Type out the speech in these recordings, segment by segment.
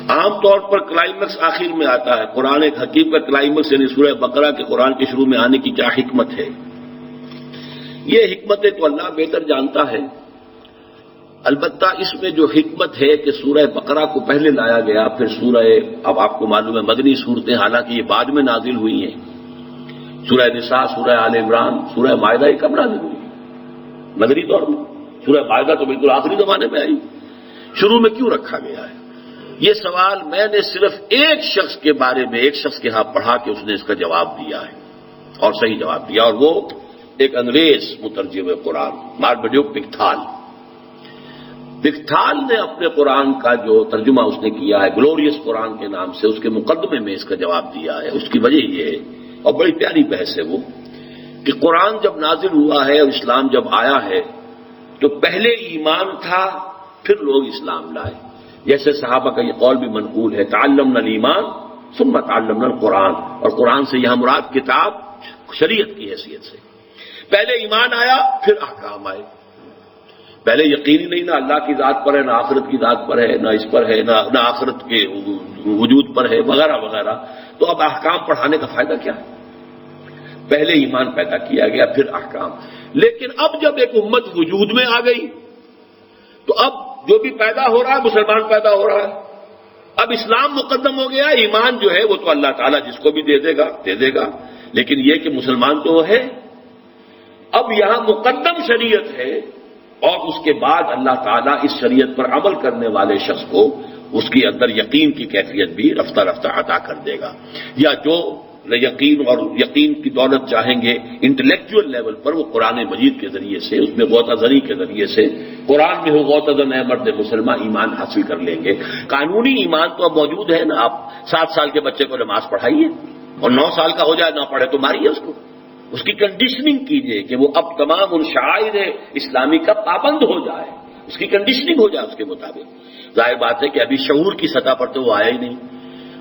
عام طور پر کلائمیکس آخر میں آتا ہے. قرآن حکیم کا کلائمیکس یعنی سورہ بقرہ کے قرآن کے شروع میں آنے کی کیا حکمت ہے؟ یہ حکمتیں تو اللہ بہتر جانتا ہے. البتہ اس میں جو حکمت ہے کہ سورہ بقرہ کو پہلے لایا گیا، پھر سورہ، اب آپ کو معلوم ہے مدنی صورتیں حالانکہ یہ بعد میں نازل ہوئی ہیں. سورہ نساء، سورہ آل عمران، سورہ مائدہ یہ کب نازل ہوئی؟ مدنی طور میں. سورہ مائدہ تو بالکل آخری زمانے میں آئی. شروع میں کیوں رکھا گیا ہے؟ یہ سوال میں نے صرف ایک شخص کے بارے میں، ایک شخص کے ہاں پڑھا کہ اس نے اس کا جواب دیا ہے اور صحیح جواب دیا، اور وہ ایک انگریز مترجم قرآن مارمڈیوک پکتھال. پکتھال نے اپنے قرآن کا جو ترجمہ اس نے کیا ہے گلوریس قرآن کے نام سے، اس کے مقدمے میں اس کا جواب دیا ہے. اس کی وجہ یہ ہے، اور بڑی پیاری بحث ہے وہ، کہ قرآن جب نازل ہوا ہے اور اسلام جب آیا ہے تو پہلے ایمان تھا پھر لوگ اسلام لائے. جیسے صحابہ کا یہ قول بھی منقول ہے، تعلمنا الایمان ثم تعلمنا القرآن، اور قرآن سے یہاں مراد کتاب شریعت کی حیثیت سے. پہلے ایمان آیا پھر احکام آئے. پہلے یقین ہی نہیں نہ اللہ کی ذات پر ہے، نہ آخرت کی ذات پر ہے، نہ اس پر ہے، نہ آخرت کے وجود پر ہے، وغیرہ وغیرہ. تو اب احکام پڑھانے کا فائدہ کیا ہے؟ پہلے ایمان پیدا کیا گیا پھر احکام. لیکن اب جب ایک امت وجود میں آ گئی تو اب جو بھی پیدا ہو رہا ہے مسلمان پیدا ہو رہا ہے. اب اسلام مقدم ہو گیا، ایمان جو ہے وہ تو اللہ تعالیٰ جس کو بھی دے دے گا، لیکن یہ کہ مسلمان تو وہ ہے. اب یہاں مقدم شریعت ہے اور اس کے بعد اللہ تعالیٰ اس شریعت پر عمل کرنے والے شخص کو اس کے اندر یقین کی کیفیت بھی رفتہ رفتہ عطا کر دے گا. یا جو یقین اور یقین کی دولت چاہیں گے انٹلیکچوئل لیول پر، وہ قرآن مجید کے ذریعے سے، اس میں غوطہ زنی کے ذریعے سے، قرآن میں ہو غوطہ زن اے مرد مسلمان، ایمان حاصل کر لیں گے. قانونی ایمان تو اب موجود ہے نا. آپ 7 سال کے بچے کو نماز پڑھائیے اور 9 سال کا ہو جائے نہ پڑھے تو ماریے اس کو. اس کی کنڈیشننگ کیجئے کہ وہ اب تمام ان شعائر اسلامی کا پابند ہو جائے، اس کی کنڈیشننگ ہو جائے اس کے مطابق. ظاہر بات ہے کہ ابھی شعور کی سطح پر تو وہ آیا ہی نہیں،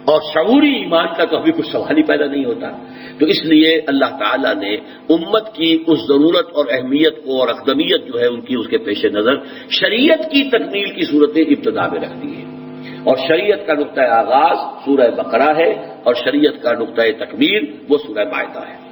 اور شعوری ایمان کا تو ابھی کچھ سوال ہی پیدا نہیں ہوتا. تو اس لیے اللہ تعالیٰ نے امت کی اس ضرورت اور اہمیت کو اور اقدمیت جو ہے ان کی، اس کے پیش نظر شریعت کی تکمیل کی صورتیں ابتدا میں رکھ دی ہیں. اور شریعت کا نقطۂ آغاز سورہ بقرہ ہے اور شریعت کا نقطۂ تکمیل وہ سورہ مائدہ ہے.